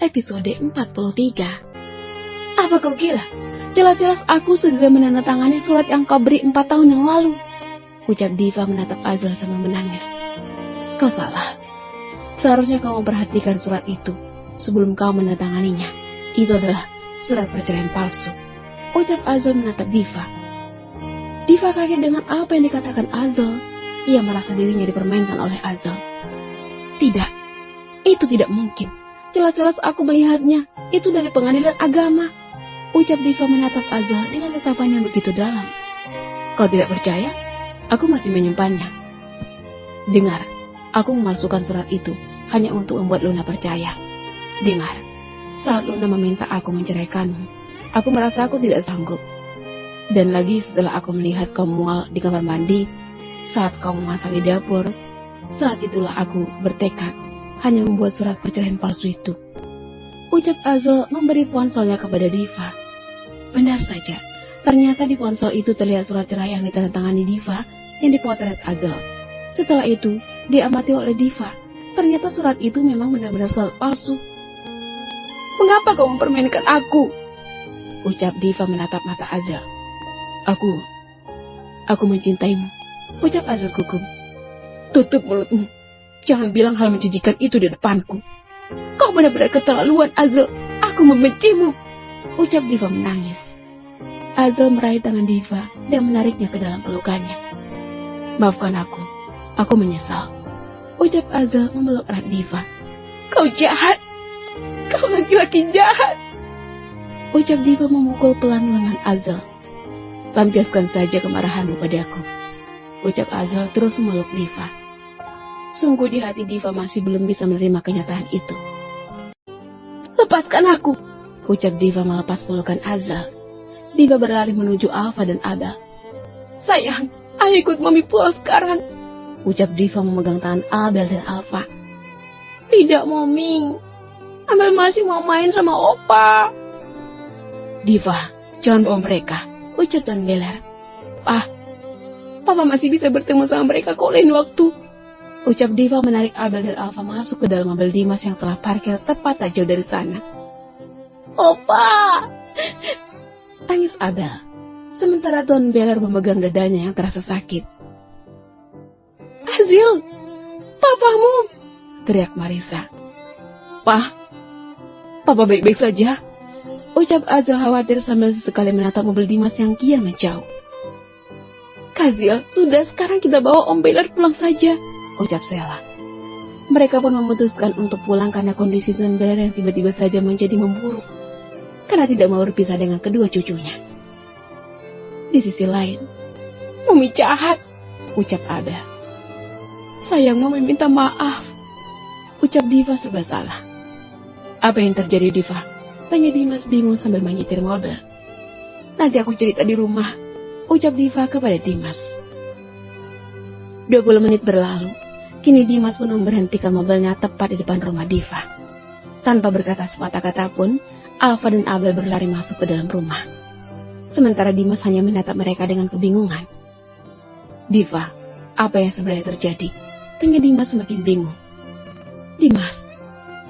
episode 43. Apa kau gila? Jelas-jelas aku sudah menandatangani surat yang kau beri 4 tahun yang lalu, ucap Diva menatap Azal sambil menangis. Kau salah. Seharusnya kau memperhatikan surat itu sebelum kau menandatanganinya. Itu adalah surat perceraian palsu, ucap Azal menatap Diva. Diva kaget dengan apa yang dikatakan Azal. Ia merasa dirinya dipermainkan oleh Azal. Tidak, itu tidak mungkin. Jelas-jelas aku melihatnya. Itu dari pengadilan agama, ucap Diva menatap Azal dengan tatapan yang begitu dalam. Kau tidak percaya? Aku masih menyimpannya. Dengar, aku memalsukan surat itu hanya untuk membuat Luna percaya. Dengar, saat Luna meminta aku menceraikanmu, aku merasa aku tidak sanggup. Dan lagi setelah aku melihat kau mual di kamar mandi, saat kau memasak di dapur, saat itulah aku bertekad hanya membuat surat perceraian palsu itu, ucap Azal memberi ponselnya kepada Diva. Benar saja, ternyata di ponsel itu terlihat surat cerai yang ditandatangani Diva yang dipotret Azal. Setelah itu, diamati oleh Diva. Ternyata surat itu memang benar-benar surat palsu. Mengapa kau mempermainkan aku? Ucap Diva menatap mata Azal. Aku mencintaimu, ucap Azal gugup. Tutup mulutmu. Jangan bilang hal menjijikan itu di depanku. Kau benar-benar keterlaluan, Azal. Aku membencimu, ucap Diva menangis. Azal meraih tangan Diva dan menariknya ke dalam pelukannya. Maafkan aku menyesal, ucap Azal memeluk erat Diva. Kau jahat. Kau laki-laki jahat, ucap Diva memukul pelan lengan Azal. Lampiaskan saja kemarahanmu padaku, ucap Azal terus memeluk Diva. Sungguh di hati Diva masih belum bisa menerima kenyataan itu. Lepaskan aku, ucap Diva melepas pelukan Azal. Diva berlari menuju Alfa dan Abel. Sayang, ayo ikut Mami pulang sekarang, ucap Diva memegang tangan Abel dan Alfa. Tidak, Mami. Abel masih mau main sama Opa. Diva, jangan bawa mereka, ucap Tuan Beler. Papa masih bisa bertemu sama mereka kok lain waktu, ucap Diva menarik Abel dan Alfa masuk ke dalam mobil Dimas yang telah parkir tepat tak jauh dari sana. Opa! Tangis Abel, sementara Tuan Beler memegang dadanya yang terasa sakit. Azil, papamu! Teriak Marisa. Papa baik-baik saja, ucap Azil khawatir sambil sesekali menatap mobil Dimas yang kian menjauh. Kazil, sudah sekarang kita bawa Om Beler pulang saja, ucap Sela. Mereka pun memutuskan untuk pulang karena kondisi Tuan Beler yang tiba-tiba saja menjadi memburuk, karena tidak mau berpisah dengan kedua cucunya. Di sisi lain, Mami jahat, ucap Abel. Sayang, Mami minta maaf, ucap Diva serba salah. Apa yang terjadi, Diva? Tanya Dimas bingung sambil menyetir mobil. Nanti aku cerita di rumah, ucap Diva kepada Dimas. 20 menit berlalu, kini Dimas pun memberhentikan mobilnya tepat di depan rumah Diva. Tanpa berkata sepatah kata pun, Alfa dan Abel berlari masuk ke dalam rumah. Sementara Dimas hanya menatap mereka dengan kebingungan. Diva, apa yang sebenarnya terjadi? Tanya Dimas semakin bingung. Dimas,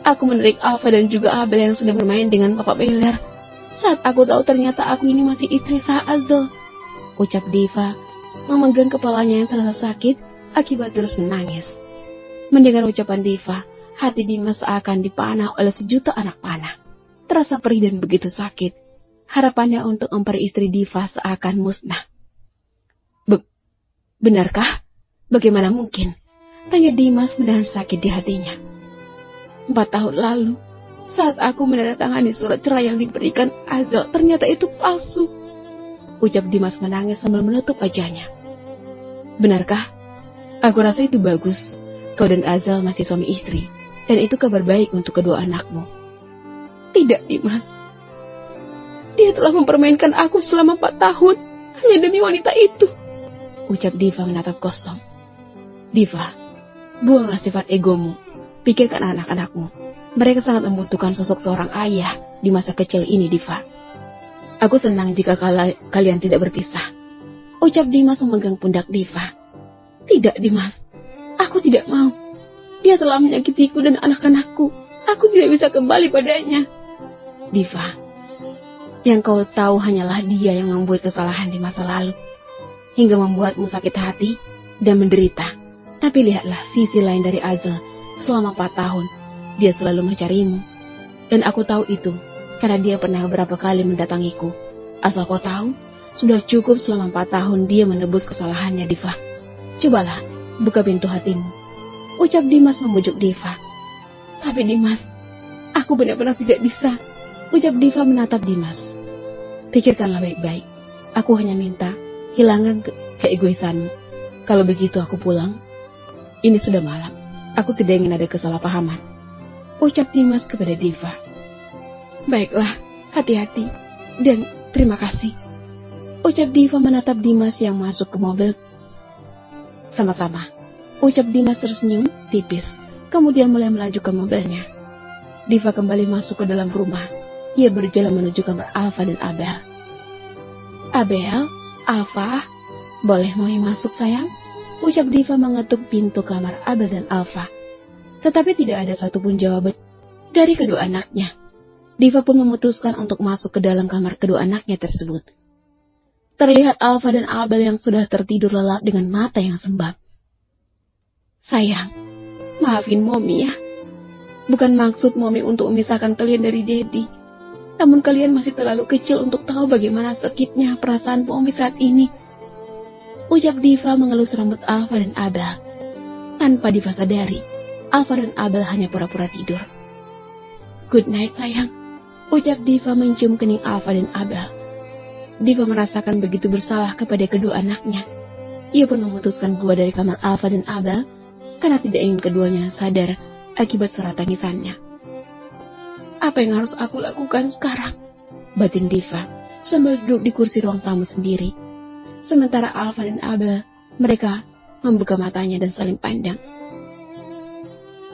aku menarik Alfa dan juga Abel yang sedang bermain dengan Papa Beler. Saat aku tahu ternyata aku ini masih istri sah Azal, ucap Diva, memegang kepalanya yang terasa sakit akibat terus menangis. Mendengar ucapan Diva, hati Dimas seakan dipanah oleh sejuta anak panah. Terasa perih dan begitu sakit. Harapannya untuk memperi istri Diva seakan musnah. Benarkah? Bagaimana mungkin? Tanya Dimas menahan sakit di hatinya. 4 tahun lalu, saat aku menandatangani surat cerai yang diberikan Azal, ternyata itu palsu, ucap Dimas menangis sambil menutup wajahnya. Benarkah? Aku rasa itu bagus. Kau dan Azal masih suami istri, dan itu kabar baik untuk kedua anakmu. Tidak, Dimas. Dia telah mempermainkan aku selama 4 tahun, hanya demi wanita itu, ucap Diva menatap kosong. Diva, buanglah sifat egomu. Pikirkan anak-anakmu. Mereka sangat membutuhkan sosok seorang ayah di masa kecil ini, Diva. Aku senang jika kalian tidak berpisah, ucap Dimas memegang pundak Diva. Tidak, Dimas. Aku tidak mau. Dia telah menyakitiku dan anak-anakku. Aku tidak bisa kembali padanya. Diva, yang kau tahu hanyalah dia yang membuat kesalahan di masa lalu, hingga membuatmu sakit hati dan menderita. Tapi lihatlah sisi lain dari Azel. Selama 4 tahun, dia selalu mencarimu. Dan aku tahu itu, karena dia pernah beberapa kali mendatangiku. Asal kau tahu, sudah cukup selama 4 tahun dia menebus kesalahannya, Diva. Cobalah, buka pintu hatimu, ucap Dimas membujuk Diva. Tapi Dimas, aku benar-benar tidak bisa, ucap Diva menatap Dimas. Pikirkanlah baik-baik. Aku hanya minta, hilangkan keegoisanmu. Kalau begitu aku pulang. Ini sudah malam. Aku tidak ingin ada kesalahpahaman, ucap Dimas kepada Diva. Baiklah, hati-hati, dan terima kasih, ucap Diva menatap Dimas yang masuk ke mobil. Sama-sama, ucap Dimas tersenyum tipis, kemudian mulai melaju ke mobilnya. Diva kembali masuk ke dalam rumah. Ia berjalan menuju kamar Alfa dan Abel. Abel, Alfa, boleh Mami masuk sayang? Ucap Diva mengetuk pintu kamar Abel dan Alfa. Tetapi tidak ada satupun jawaban dari kedua anaknya. Diva pun memutuskan untuk masuk ke dalam kamar kedua anaknya tersebut. Terlihat Alfa dan Abel yang sudah tertidur lelap dengan mata yang sembab. Sayang, maafin Mami ya. Bukan maksud Mami untuk memisahkan kalian dari Dedi. Namun kalian masih terlalu kecil untuk tahu bagaimana sakitnya perasaan Mami saat ini, ucap Diva mengelus rambut Alfa dan Abel. Tanpa Diva sadari, Alfa dan Abel hanya pura-pura tidur. Good night sayang, ucap Diva mencium kening Alfa dan Abel. Diva merasakan begitu bersalah kepada kedua anaknya. Ia pun memutuskan keluar dari kamar Alfa dan Abel karena tidak ingin keduanya sadar akibat suara tangisannya. Apa yang harus aku lakukan sekarang? Batin Diva sambil duduk di kursi ruang tamu sendiri. Sementara Alfa dan Abel, mereka membuka matanya dan saling pandang.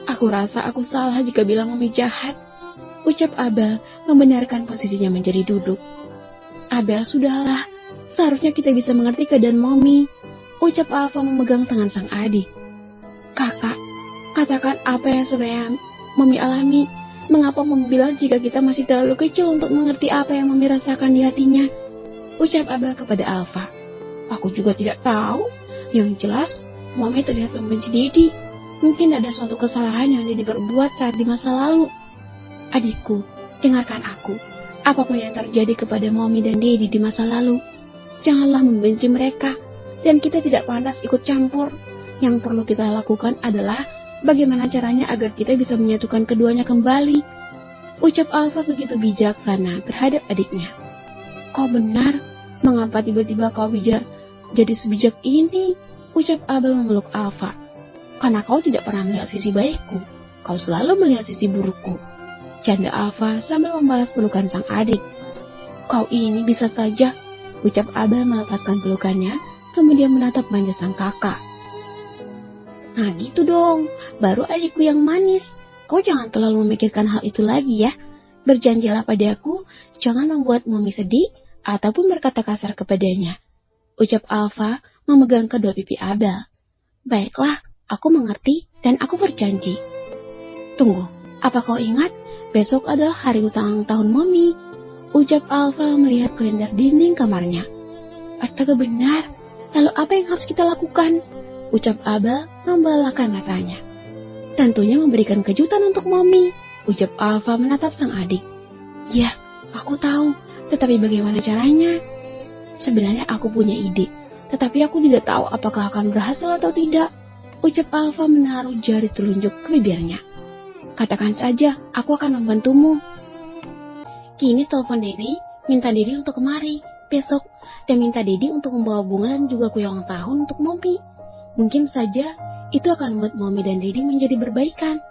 Aku rasa aku salah jika bilang Mami jahat, ucap Abel membenarkan posisinya menjadi duduk. Abel, sudahlah, seharusnya kita bisa mengerti keadaan Mami, ucap Alfa memegang tangan sang adik. Kakak, katakan apa yang sebenarnya Mami alami. Mengapa Mami bilang jika kita masih terlalu kecil untuk mengerti apa yang Mami rasakan di hatinya, ucap Abel kepada Alfa. Aku juga tidak tahu. Yang jelas, Mami terlihat membenci Dedi. Mungkin ada suatu kesalahan yang Dedi berbuat saat di masa lalu. Adikku, dengarkan aku. Apapun yang terjadi kepada Mami dan Dedi di masa lalu, janganlah membenci mereka. Dan kita tidak pantas ikut campur. Yang perlu kita lakukan adalah bagaimana caranya agar kita bisa menyatukan keduanya kembali, ucap Alfa begitu bijaksana terhadap adiknya. Kau benar, mengapa tiba-tiba kau jadi sebijak ini, ucap Abel memeluk Alfa. Karena kau tidak pernah melihat sisi baikku, kau selalu melihat sisi burukku, canda Alfa sambil membalas pelukan sang adik. Kau ini bisa saja, ucap Abel melepaskan pelukannya, kemudian menatap manja sang kakak. Nah gitu dong, baru adikku yang manis. Kau jangan terlalu memikirkan hal itu lagi ya. Berjanjilah padaku, jangan membuat Mami sedih ataupun berkata kasar kepadanya, ucap Alfa memegang kedua pipi Abel. Baiklah, aku mengerti dan aku berjanji. Tunggu, apa kau ingat? Besok adalah hari ulang tahun Mami, ucap Alfa melihat kalender dinding kamarnya. Astaga benar, lalu apa yang harus kita lakukan? Ucap Abel membelalakan matanya. Tentunya memberikan kejutan untuk Mami, ucap Alfa menatap sang adik. Ya, aku tahu, tetapi bagaimana caranya? Sebenarnya aku punya ide, tetapi aku tidak tahu apakah akan berhasil atau tidak, ucap Alfa menaruh jari telunjuk ke bibirnya. Katakan saja, aku akan membantumu. Kini telepon Dedi, minta Dedi untuk kemari besok, dan minta Dedi untuk membawa bunga dan juga kue ulang tahun untuk Mami. Mungkin saja itu akan membuat Mami dan Dedi menjadi berbaikan,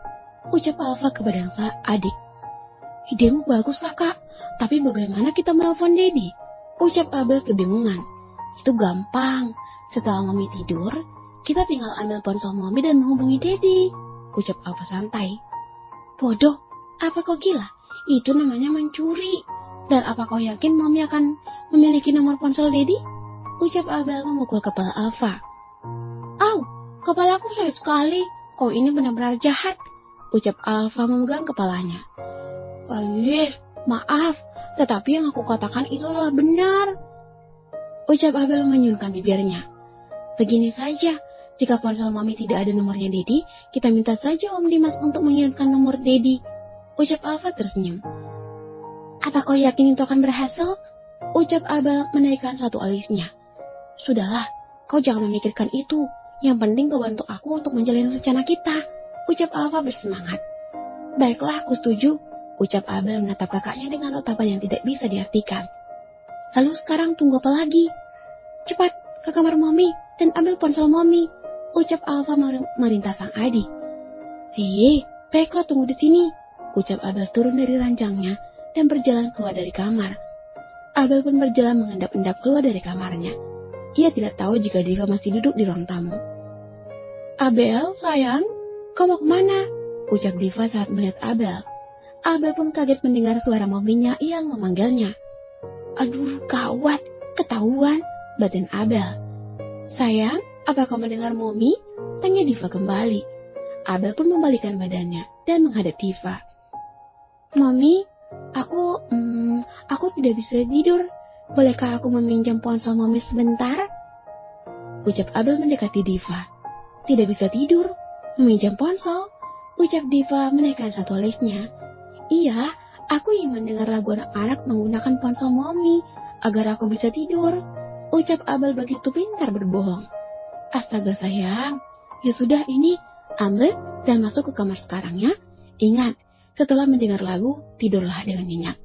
ucap Alfa kepada sang adik. Idemu bagus kakak, tapi bagaimana kita menelpon Dedi? Ucap Abel kebingungan. Itu gampang, setelah Mami tidur, kita tinggal ambil ponsel Mami dan menghubungi Dedi, ucap Alfa santai. Bodoh, apa kau gila? Itu namanya mencuri. Dan apa kau yakin Mami akan memiliki nomor ponsel Dedi? Ucap Abel memukul kepala Alfa. Au, kepalaku sakit sekali. Kau ini benar-benar jahat. ucap Alfa memegang kepalanya. Alice, maaf, tetapi yang aku katakan itu adalah benar, ucap Abel menyulkan bibirnya. Begini saja, jika ponsel Mami tidak ada nomornya Dedi, kita minta saja Om Dimas untuk mengirimkan nomor Dedi, ucap Alfa tersenyum. Apa kau yakin itu akan berhasil? Ucap Abel menaikkan satu alisnya. Sudahlah, kau jangan memikirkan itu. Yang penting kau bantu aku untuk menjalin rencana kita, ucap Alfa bersemangat. Baiklah, aku setuju, ucap Abel menatap kakaknya dengan tatapan yang tidak bisa diartikan. Lalu sekarang tunggu apa lagi? Cepat ke kamar Mami dan ambil ponsel Mami, ucap Alfa merintah sang adik. Baiklah tunggu di sini, ucap Abel turun dari ranjangnya dan berjalan keluar dari kamar. Abel pun berjalan mengendap-endap keluar dari kamarnya. Ia tidak tahu jika Diva masih duduk di ruang tamu. Abel, sayang, kau mau kemana? Ucap Diva saat melihat Abel. Abel pun kaget mendengar suara maminya yang memanggilnya. Aduh, gawat, ketahuan, batin Abel. Sayang, apa kau mendengar Mami? Tanya Diva kembali. Abel pun membalikkan badannya dan menghadap Diva. Mami, aku tidak bisa tidur. Bolehkah aku meminjam ponsel Mami sebentar? Ucap Abel mendekati Diva. Tidak bisa tidur? Meminjam ponsel? Ucap Diva menaikkan satu alisnya. Iya, aku ingin mendengar lagu anak-anak menggunakan ponsel Mami agar aku bisa tidur. Ucap Abel begitu pintar berbohong. Astaga sayang, ya sudah ini, ambil dan masuk ke kamar sekarang ya. Ingat, setelah mendengar lagu, tidurlah dengan nyenyak.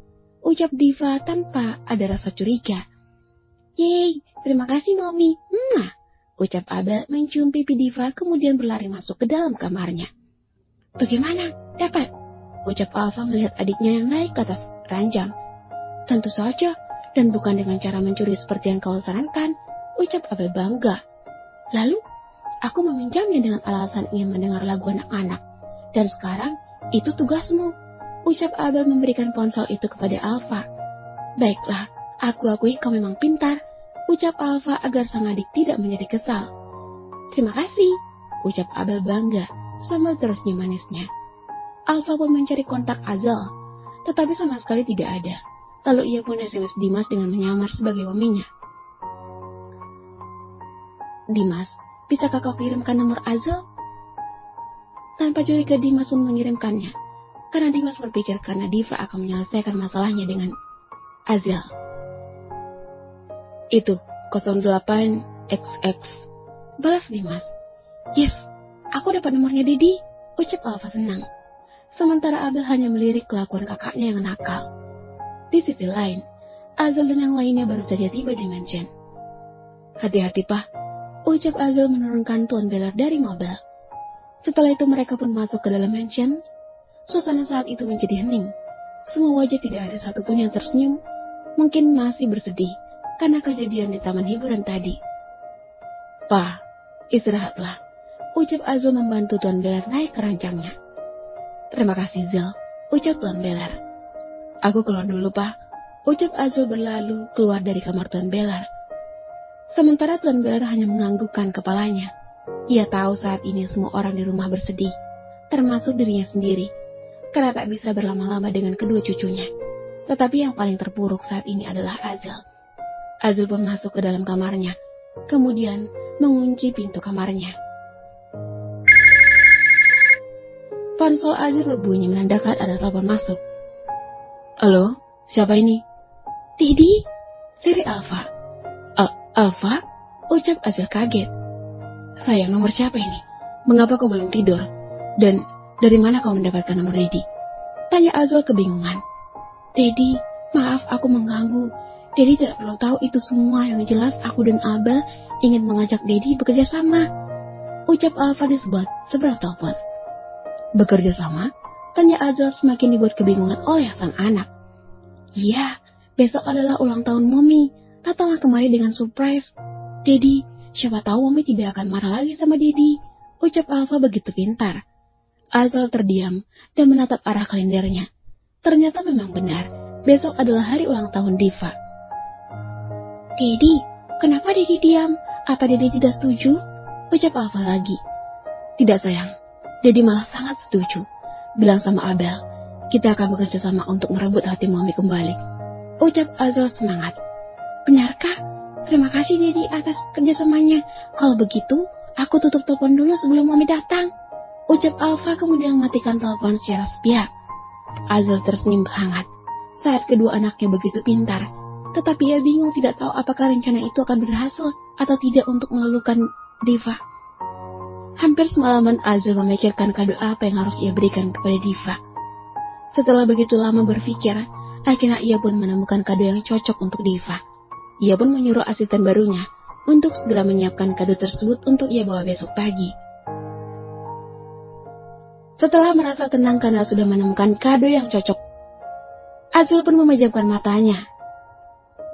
Ucap Diva tanpa ada rasa curiga. Yeay, terima kasih Mami. Ucap Abel mencium pipi Diva kemudian berlari masuk ke dalam kamarnya. Bagaimana? Dapat? Ucap Alfa melihat adiknya yang naik ke atas ranjang. Tentu saja, dan bukan dengan cara mencuri seperti yang kau sarankan, ucap Abel bangga. Lalu, aku meminjamnya dengan alasan ingin mendengar lagu anak-anak. Dan sekarang, itu tugasmu. Ucap Abel memberikan ponsel itu kepada Alfa. Baiklah, aku akui kau memang pintar, ucap Alfa agar sang adik tidak menjadi kesal. Terima kasih, ucap Abel bangga sambil terus manisnya. Alfa pun mencari kontak Azel, tetapi sama sekali tidak ada. Lalu ia pun SMS Dimas dengan menyamar sebagai maminya. Dimas, bisakah kau kirimkan nomor Azel? Tanpa curiga Dimas pun mengirimkannya. Karena Dimas berpikir karena Diva akan menyelesaikan masalahnya dengan Azel. Itu 08XX. Balas Dimas. Yes, aku dapat nomornya Dedi, ucap Alfa senang. Sementara Abel hanya melirik kelakuan kakaknya yang nakal. Di sisi lain, Azel dan yang lainnya baru saja tiba di mansion. Hati-hati Pak, ucap Azel menurunkan Tuan Beller dari mobil. Setelah itu mereka pun masuk ke dalam mansion. Suasana saat itu menjadi hening. Semua wajah tidak ada satupun yang tersenyum. Mungkin masih bersedih karena kejadian di taman hiburan tadi. Pak, istirahatlah, ucap Azel membantu Tuan Beller naik ke ranjangnya. Terima kasih Zel, ucap Tuan Beller. Aku keluar dulu Pak, ucap Azel berlalu keluar dari kamar Tuan Beller. Sementara Tuan Beller hanya menganggukkan kepalanya. Ia tahu saat ini semua orang di rumah bersedih, termasuk dirinya sendiri, karena tak bisa berlama-lama dengan kedua cucunya. Tetapi yang paling terpuruk saat ini adalah Azel. Azel pun masuk ke dalam kamarnya, kemudian mengunci pintu kamarnya. Ponsel Azel berbunyi menandakan ada telepon masuk. Halo, siapa ini? Dedi, dari Alfa. Alfa? Ucap Azel kaget. Sayang, nomor siapa ini? Mengapa kau belum tidur? Dan dari mana kau mendapatkan nomor Dedi? Tanya Azel kebingungan. Dedi, maaf aku mengganggu. Dedi tidak perlu tahu itu semua. Yang jelas aku dan Abel ingin mengajak Dedi bekerja sama, ucap Alfa di seberang telepon. Bekerja sama? Tanya Azel semakin dibuat kebingungan oleh sang anak. Iya, besok adalah ulang tahun Mami. Datanglah kemari dengan surprise. Dedi, siapa tahu Mami tidak akan marah lagi sama Dedi, ucap Alfa begitu pintar. Azel terdiam dan menatap arah kalendernya. Ternyata memang benar, besok adalah hari ulang tahun Diva. Dedi, kenapa Dedi diam? Apa Dedi tidak setuju? Ucap Alfa lagi. Tidak sayang, Dedi malah sangat setuju. bilang sama Abel, kita akan bekerja sama untuk merebut hati Mami kembali. Ucap Azel semangat. Benarkah? Terima kasih Dedi atas kerjasamanya. Kalau begitu, aku tutup telepon dulu sebelum Mami datang. Ucap Alfa kemudian mematikan telepon secara sepihak. Azel tersenyum hangat saat kedua anaknya begitu pintar, tetapi ia bingung tidak tahu apakah rencana itu akan berhasil atau tidak untuk meluluhkan Diva. Hampir semalaman Azel memikirkan kado apa yang harus ia berikan kepada Diva. Setelah begitu lama berpikir, akhirnya ia pun menemukan kado yang cocok untuk Diva. Ia pun menyuruh asisten barunya untuk segera menyiapkan kado tersebut untuk ia bawa besok pagi. Setelah merasa tenang karena sudah menemukan kado yang cocok, Azel pun memejamkan matanya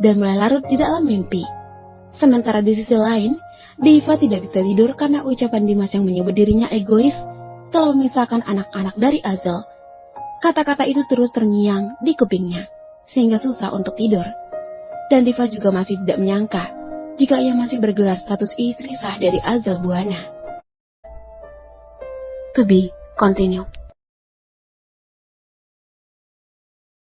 dan mulai larut di dalam mimpi. Sementara di sisi lain, Diva tidak bisa tidur karena ucapan Dimas yang menyebut dirinya egois telah memisahkan anak-anak dari Azel. Kata-kata itu terus terngiang di kupingnya, sehingga susah untuk tidur. Dan Diva juga masih tidak menyangka jika ia masih bergelar status istri sah dari Azel Buana. To be continue.